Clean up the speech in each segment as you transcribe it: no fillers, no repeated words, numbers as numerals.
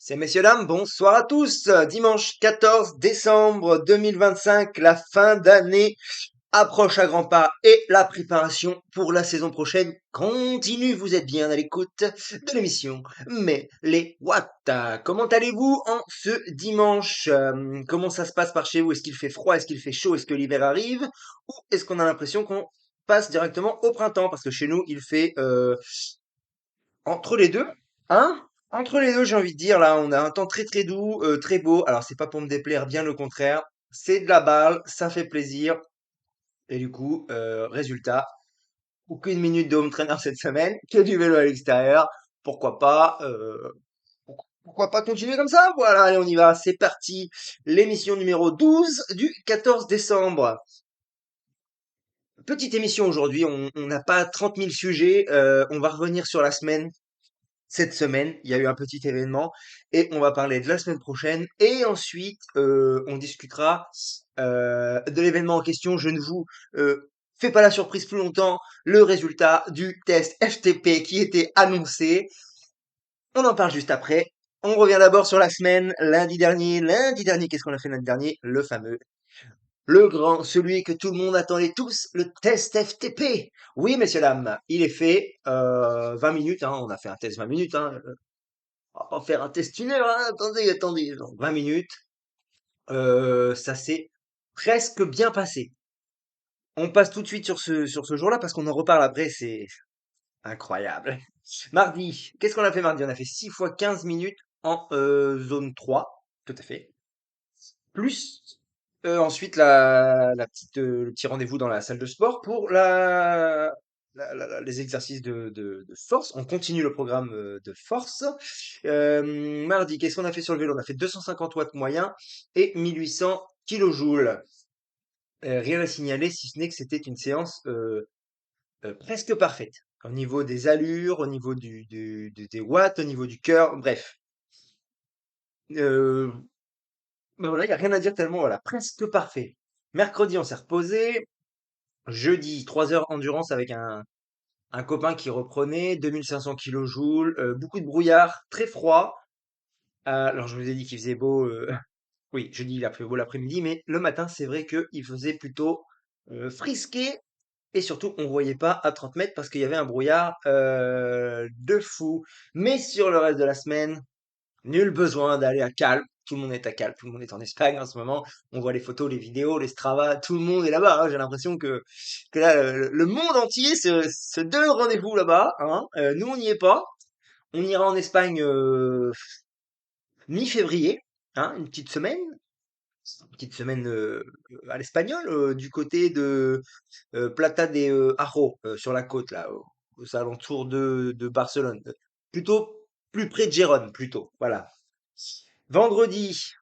C'est messieurs dames, bonsoir à tous. Dimanche 14 décembre 2025, la fin d'année approche à grands pas et la préparation pour la saison prochaine continue. Vous êtes bien à l'écoute de l'émission. Mais les what? Comment allez-vous en ce dimanche? Comment ça se passe par chez vous? Est-ce qu'il fait froid? Est-ce qu'il fait chaud? Est-ce que l'hiver arrive? Ou est-ce qu'on a l'impression qu'on passe directement au printemps? Parce que chez nous, il fait entre les deux, hein? Entre les deux, j'ai envie de dire, là, on a un temps très très doux, très beau. Alors, c'est pas pour me déplaire, bien le contraire. C'est de la balle, ça fait plaisir. Et du coup, résultat, aucune minute de home trainer cette semaine, que du vélo à l'extérieur. Pourquoi pas, pourquoi pas continuer comme ça? Voilà, allez, on y va. C'est parti. L'émission numéro 12 du 14 décembre. Petite émission aujourd'hui, on n'a pas 30 000 sujets. On va revenir sur la semaine. Cette semaine, il y a eu un petit événement et on va parler de la semaine prochaine et ensuite on discutera de l'événement en question. Je ne vous fais pas la surprise plus longtemps. Le résultat du test FTP qui était annoncé. On en parle juste après. On revient d'abord sur la semaine, lundi dernier. Lundi dernier, qu'est-ce qu'on a fait lundi dernier? Le fameux, le grand, celui que tout le monde attendait tous, le test FTP. Oui, messieurs, dames, il est fait. 20 minutes, hein, on a fait un test 20 minutes. Hein, on va pas faire un test une heure, hein, attendez, genre 20 minutes. Ça s'est presque bien passé. On passe tout de suite sur ce jour-là parce qu'on en reparle après, c'est incroyable. Mardi, qu'est-ce qu'on a fait mardi? On a fait 6 fois 15 minutes en zone 3, tout à fait. Plus ensuite le petit rendez-vous dans la salle de sport pour les exercices de force. On continue le programme de force. Mardi, qu'est-ce qu'on a fait sur le vélo? On a fait 250 watts moyen et 1800 kilojoules. Rien à signaler si ce n'est que c'était une séance presque parfaite. Au niveau des allures, au niveau des watts, au niveau du cœur, bref. Euh, Ben voilà, il y a rien à dire tellement, voilà, presque parfait. Mercredi, on s'est reposé. Jeudi, 3 heures endurance avec un copain qui reprenait, 2500 kilojoules, beaucoup de brouillard, très froid. Alors, je vous ai dit qu'il faisait beau, oui, jeudi, il a fait beau l'après-midi, mais le matin, c'est vrai qu'il faisait plutôt frisqué. Et surtout, on voyait pas à 30 mètres parce qu'il y avait un brouillard de fou. Mais sur le reste de la semaine, nul besoin d'aller à Calpe. Tout le monde est à Calpe, tout le monde est en Espagne en ce moment. On voit les photos, les vidéos, les Strava, tout le monde est là-bas, hein. J'ai l'impression que là, le monde entier se donne rendez-vous là-bas, hein. Nous, on n'y est pas. On ira en Espagne mi-février, hein, une petite semaine à l'espagnol, du côté de Plata de Ajo, sur la côte, là, aux alentours de Barcelone. Plutôt plus près de Gérone, plutôt. Voilà. Vendredi,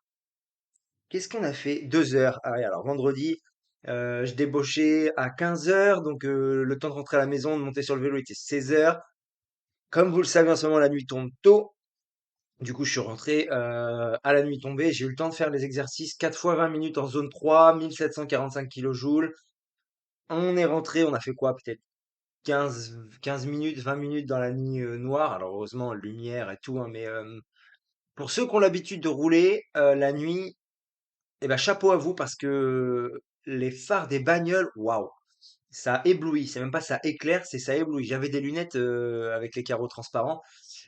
qu'est-ce qu'on a fait? 2 heures. Ah oui, alors vendredi, je débauchais à 15 heures, donc le temps de rentrer à la maison, de monter sur le vélo était 16 heures. Comme vous le savez, en ce moment, la nuit tombe tôt. Du coup, je suis rentré à la nuit tombée. J'ai eu le temps de faire les exercices 4 fois 20 minutes en zone 3, 1745 kilojoules. On est rentré, on a fait quoi? Peut-être 15 minutes, 20 minutes dans la nuit noire. Alors heureusement, lumière et tout, hein, mais pour ceux qui ont l'habitude de rouler la nuit, eh ben, chapeau à vous parce que les phares des bagnoles, waouh, ça éblouit. C'est même pas ça éclaire, c'est ça éblouit. J'avais des lunettes avec les carreaux transparents,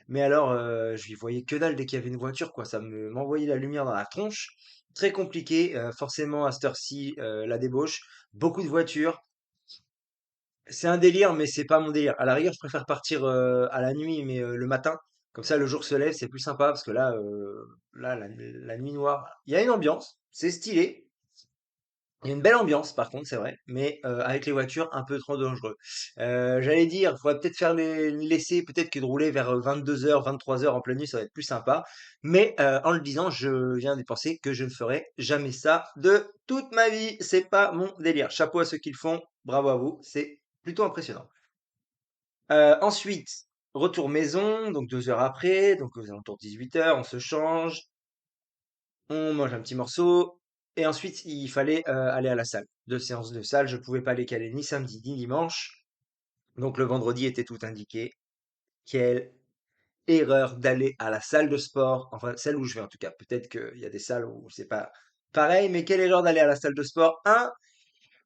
mais alors je y voyais que dalle dès qu'il y avait une voiture, quoi. M'envoyait la lumière dans la tronche. Très compliqué, forcément à cette heure-ci, la débauche, beaucoup de voitures. C'est un délire, mais c'est pas mon délire. À la rigueur, je préfère partir à la nuit, mais le matin. Comme ça, le jour se lève, c'est plus sympa parce que là, la nuit noire, il y a une ambiance, c'est stylé. Il y a une belle ambiance, par contre, c'est vrai, mais avec les voitures, un peu trop dangereux. J'allais dire, il faudrait peut-être faire l'essai, peut-être que de rouler vers 22 heures, 23 heures en pleine nuit, ça va être plus sympa. Mais en le disant, je viens de penser que je ne ferai jamais ça de toute ma vie. C'est pas mon délire. Chapeau à ceux qui le font, bravo à vous, c'est plutôt impressionnant. Ensuite, retour maison, donc 2 heures après, donc aux alentours de 18 heures, on se change, on mange un petit morceau, et ensuite il fallait aller à la salle. 2 séances de salle, je pouvais pas les caler ni samedi ni dimanche, donc le vendredi était tout indiqué. Quelle erreur d'aller à la salle de sport, enfin celle où je vais en tout cas. Peut-être qu'il y a des salles où c'est pas pareil, mais quelle erreur d'aller à la salle de sport. Un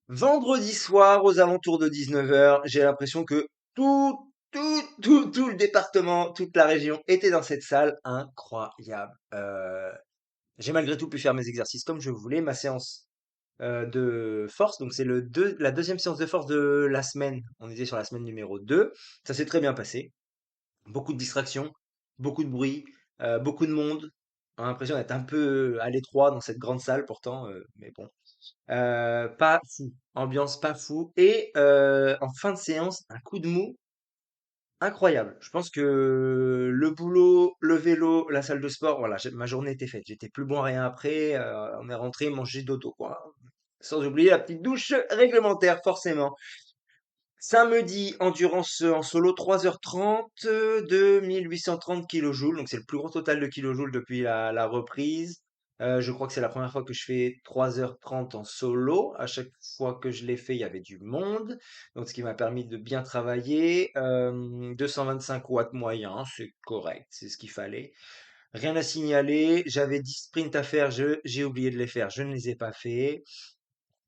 vendredi soir aux alentours de 19 heures, j'ai l'impression que tout le département, toute la région était dans cette salle. Incroyable. J'ai malgré tout pu faire mes exercices comme je voulais. Ma séance de force, donc c'est la deuxième séance de force de la semaine. On était sur la semaine numéro 2. Ça s'est très bien passé. Beaucoup de distractions, beaucoup de bruit, beaucoup de monde. On a l'impression d'être un peu à l'étroit dans cette grande salle pourtant, mais bon. Pas fou, ambiance pas fou et en fin de séance, un coup de mou incroyable. Je pense que le boulot, le vélo, la salle de sport, voilà, ma journée était faite. J'étais plus bon à rien après, on est rentré manger dodo, quoi. Sans oublier la petite douche réglementaire, forcément. Samedi, endurance en solo, 3h30 de 1830 kilojoules. Donc, c'est le plus gros total de kilojoules depuis la reprise. Je crois que c'est la première fois que je fais 3h30 en solo. À chaque fois que je l'ai fait, il y avait du monde. Donc, ce qui m'a permis de bien travailler. 225 watts moyen, c'est correct, c'est ce qu'il fallait. Rien à signaler. J'avais 10 sprints à faire, j'ai oublié de les faire. Je ne les ai pas faits.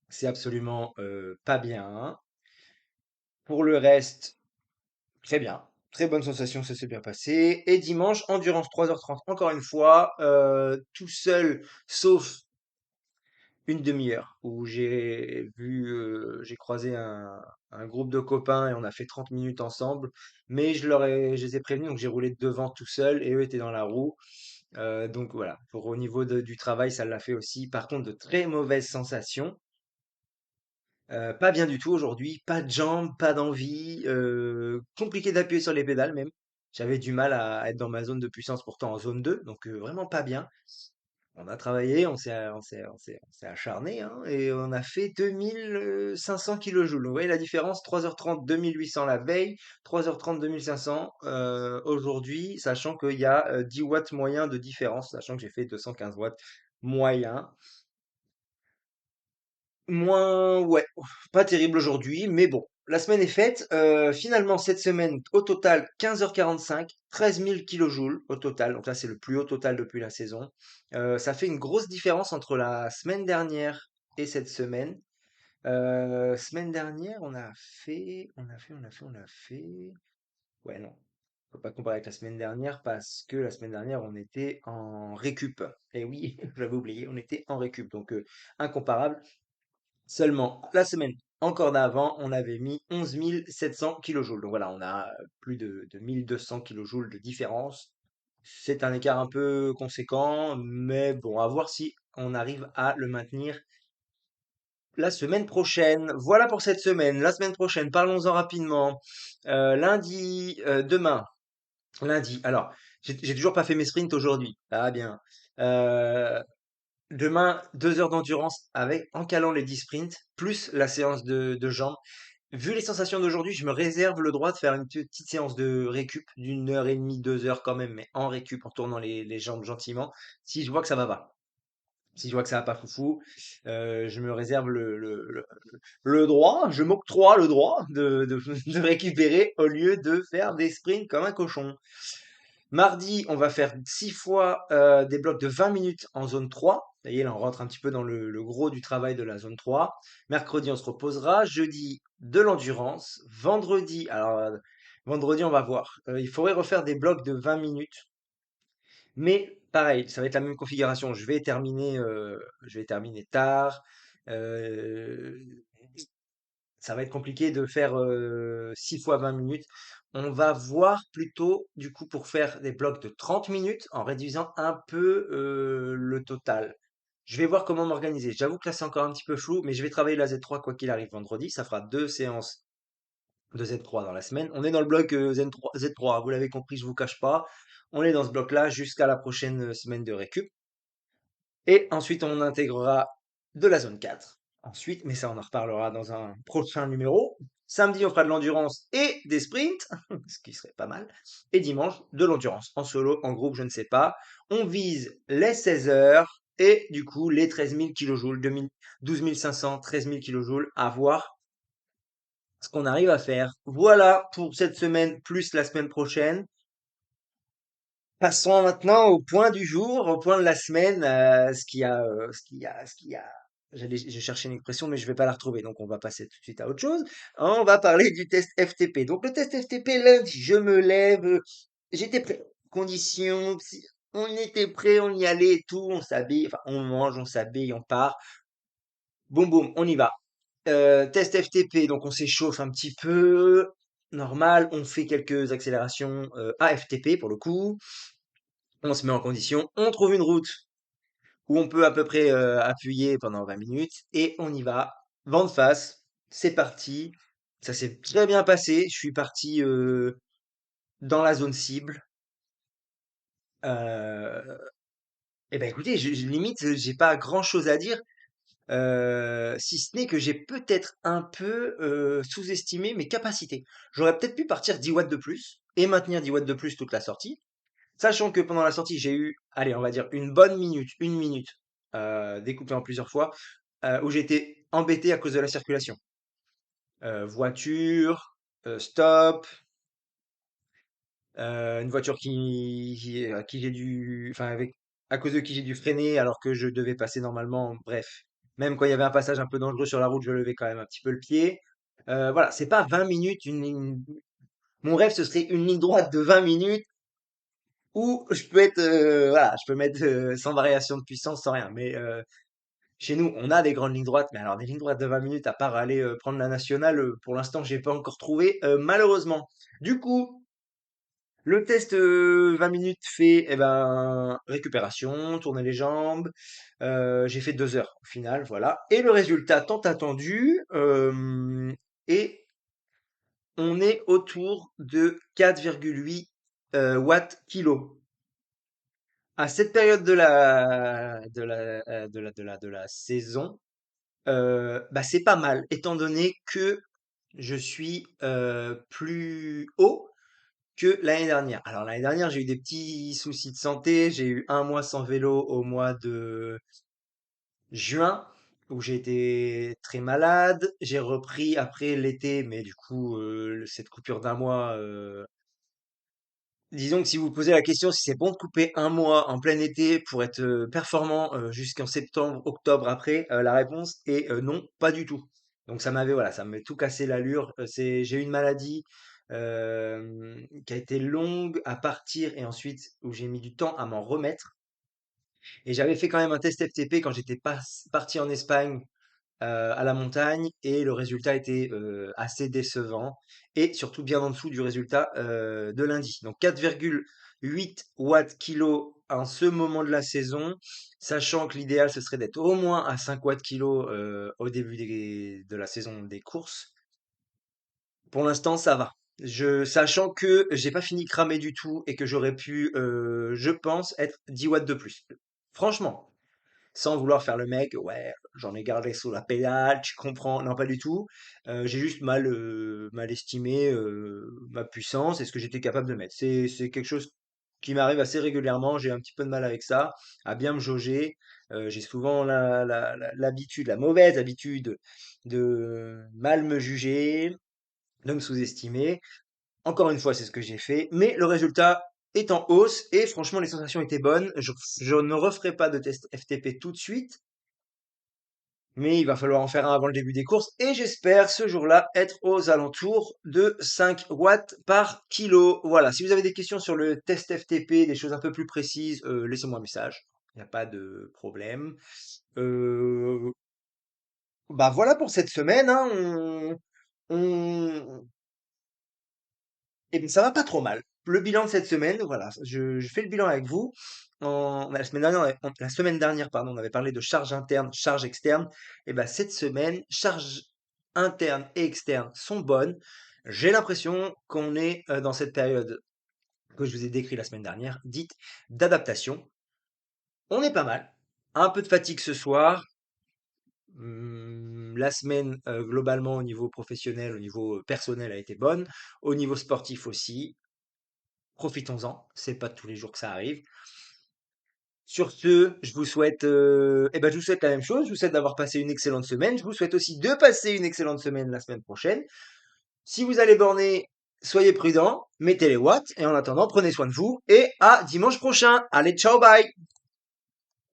C'est absolument pas bien. Pour le reste, très bien. Très bonne sensation, ça s'est bien passé. Et dimanche, endurance 3h30, encore une fois, tout seul, sauf une demi-heure, où j'ai croisé un groupe de copains et on a fait 30 minutes ensemble. Mais je les ai prévenus, donc j'ai roulé devant tout seul et eux étaient dans la roue. Donc voilà, au niveau du travail, ça l'a fait aussi. Par contre, de très mauvaises sensations. Pas bien du tout aujourd'hui, pas de jambes, pas d'envie, compliqué d'appuyer sur les pédales même. J'avais du mal à être dans ma zone de puissance pourtant en zone 2, donc vraiment pas bien. On a travaillé, on s'est acharné, hein, et on a fait 2500 kilojoules. Vous voyez la différence? 3h30, 2800 la veille, 3h30, 2500 aujourd'hui, sachant qu'il y a 10 watts moyen de différence, sachant que j'ai fait 215 watts moyen. Moins, ouais, pas terrible aujourd'hui, mais bon, la semaine est faite. Finalement, cette semaine, au total, 15h45, 13 000 kilojoules au total. Donc là, c'est le plus haut total depuis la saison. Ça fait une grosse différence entre la semaine dernière et cette semaine. Semaine dernière, on a fait. Ouais, non, faut pas comparer avec la semaine dernière parce que la semaine dernière, on était en récup. Et oui, j'avais oublié, on était en récup. Donc, incomparable. Seulement, la semaine encore d'avant, on avait mis 11 700 kilojoules. Donc voilà, on a plus de 1200 kilojoules de différence. C'est un écart un peu conséquent, mais bon, à voir si on arrive à le maintenir la semaine prochaine. Voilà pour cette semaine. La semaine prochaine, parlons-en rapidement. Demain, lundi. Alors, j'ai toujours pas fait mes sprints aujourd'hui. Ah bien. Euh, Demain, 2 heures d'endurance avec, en calant les 10 sprints, plus la séance de jambes. Vu les sensations d'aujourd'hui, je me réserve le droit de faire une petite séance de récup d'une heure et demie, 2 heures quand même, mais en récup, en tournant les jambes gentiment, si je vois que ça va pas. Si je vois que ça va pas foufou, je me réserve le droit, je m'octroie le droit de récupérer au lieu de faire des sprints comme un cochon. Mardi, on va faire 6 fois des blocs de 20 minutes en zone 3. Ça y est, là, on rentre un petit peu dans le gros du travail de la zone 3. Mercredi, on se reposera. Jeudi, de l'endurance. Vendredi, on va voir. Il faudrait refaire des blocs de 20 minutes. Mais pareil, ça va être la même configuration. Je vais terminer tard. Euh, Ça va être compliqué de faire 6 fois 20 minutes. On va voir plutôt, du coup, pour faire des blocs de 30 minutes en réduisant un peu le total. Je vais voir comment m'organiser. J'avoue que là, c'est encore un petit peu flou, mais je vais travailler la Z3 quoi qu'il arrive vendredi. Ça fera 2 séances de Z3 dans la semaine. On est dans le bloc Z3. Vous l'avez compris, je vous cache pas. On est dans ce bloc-là jusqu'à la prochaine semaine de récup. Et ensuite, on intégrera de la zone 4. Ensuite, mais ça, on en reparlera dans un prochain numéro. Samedi, on fera de l'endurance et des sprints, ce qui serait pas mal. Et dimanche, de l'endurance en solo, en groupe, je ne sais pas. On vise les 16 heures et du coup les 13 000 kilojoules, 12 500, 13 000 kilojoules, à voir ce qu'on arrive à faire. Voilà pour cette semaine plus la semaine prochaine. Passons maintenant au point du jour, au point de la semaine, ce qui a. J'ai cherché une expression, mais je vais pas la retrouver, donc on va passer tout de suite à autre chose. On va parler du test FTP. Donc le test FTP lundi, je me lève, j'étais prêt. Conditions, on était prêt, on y allait, et tout, on s'habille, enfin on mange, on s'habille, on part. Boum boum, on y va. Test FTP, donc on s'échauffe un petit peu, normal, on fait quelques accélérations AFTP pour le coup. On se met en condition, on trouve une route où on peut à peu près appuyer pendant 20 minutes et on y va. Vent de face, c'est parti. Ça s'est très bien passé. Je suis parti dans la zone cible. Euh, et ben écoutez, limite, j'ai pas grand-chose à dire, si ce n'est que j'ai peut-être un peu sous-estimé mes capacités. J'aurais peut-être pu partir 10 watts de plus et maintenir 10 watts de plus toute la sortie. Sachant que pendant la sortie, j'ai eu, allez, on va dire une minute, découpée en plusieurs fois, où j'étais embêté à cause de la circulation. Voiture, stop, une voiture à qui j'ai dû, enfin avec, à cause de qui j'ai dû freiner alors que je devais passer normalement. Bref, même quand il y avait un passage un peu dangereux sur la route, je levais quand même un petit peu le pied. Voilà, c'est pas 20 minutes, mon rêve ce serait une ligne droite de 20 minutes ou je peux être, voilà, je peux mettre sans variation de puissance, sans rien. Mais chez nous, on a des grandes lignes droites, mais alors des lignes droites de 20 minutes, à part aller prendre la nationale, pour l'instant, j'ai pas encore trouvé, malheureusement. Du coup, le test 20 minutes fait, eh ben, récupération, tourner les jambes. J'ai fait 2 heures au final, voilà. Et le résultat tant attendu, et on est autour de 4,8 watts kilo. À cette période de la saison, bah, c'est pas mal, étant donné que je suis plus haut que l'année dernière. Alors l'année dernière, j'ai eu des petits soucis de santé, j'ai eu un mois sans vélo au mois de juin, où j'ai été très malade. J'ai repris après l'été, mais du coup, cette coupure d'un mois, disons que si vous posez la question si c'est bon de couper un mois en plein été pour être performant jusqu'en septembre, octobre après, la réponse est non, pas du tout. Donc voilà, ça m'avait tout cassé l'allure. J'ai eu une maladie qui a été longue à partir et ensuite où j'ai mis du temps à m'en remettre. Et j'avais fait quand même un test FTP quand j'étais parti en Espagne à la montagne et le résultat était assez décevant et surtout bien en dessous du résultat de lundi. Donc 4,8 watts kilo en ce moment de la saison, sachant que l'idéal ce serait d'être au moins à 5 watts kilo au début de la saison des courses. Pour l'instant, ça va. Sachant que j'ai pas fini cramé du tout et que j'aurais pu, je pense, être 10 watts de plus. Franchement, sans vouloir faire le mec, ouais, j'en ai gardé sous la pédale, tu comprends? Non, pas du tout. J'ai juste mal estimé ma puissance et ce que j'étais capable de mettre. C'est quelque chose qui m'arrive assez régulièrement. J'ai un petit peu de mal avec ça, à bien me jauger. J'ai souvent l'habitude, la mauvaise habitude de mal me juger, de me sous-estimer. Encore une fois, c'est ce que j'ai fait, mais le résultat est en hausse et franchement, les sensations étaient bonnes. Je ne referai pas de test FTP tout de suite, mais il va falloir en faire un avant le début des courses et j'espère ce jour-là être aux alentours de 5 watts par kilo. Voilà, si vous avez des questions sur le test FTP, des choses un peu plus précises, laissez-moi un message. Il n'y a pas de problème. Euh, Bah voilà pour cette semaine, hein. On, Eh bien, ça va pas trop mal. Le bilan de cette semaine, voilà, je fais le bilan avec vous. La semaine dernière, la semaine dernière, pardon, on avait parlé de charge interne, charge externe. Et ben, cette semaine, charge interne et externe sont bonnes. J'ai l'impression qu'on est dans cette période que je vous ai décrit la semaine dernière, dite d'adaptation. On est pas mal. Un peu de fatigue ce soir. La semaine, globalement, au niveau professionnel, au niveau personnel, a été bonne. Au niveau sportif aussi. Profitons-en, c'est pas tous les jours que ça arrive. Sur ce, je vous souhaite, je vous souhaite la même chose. Je vous souhaite d'avoir passé une excellente semaine. Je vous souhaite aussi de passer une excellente semaine la semaine prochaine. Si vous allez borner, Soyez prudents, mettez les watts et en attendant, prenez soin de vous et à dimanche prochain. Allez, ciao, bye!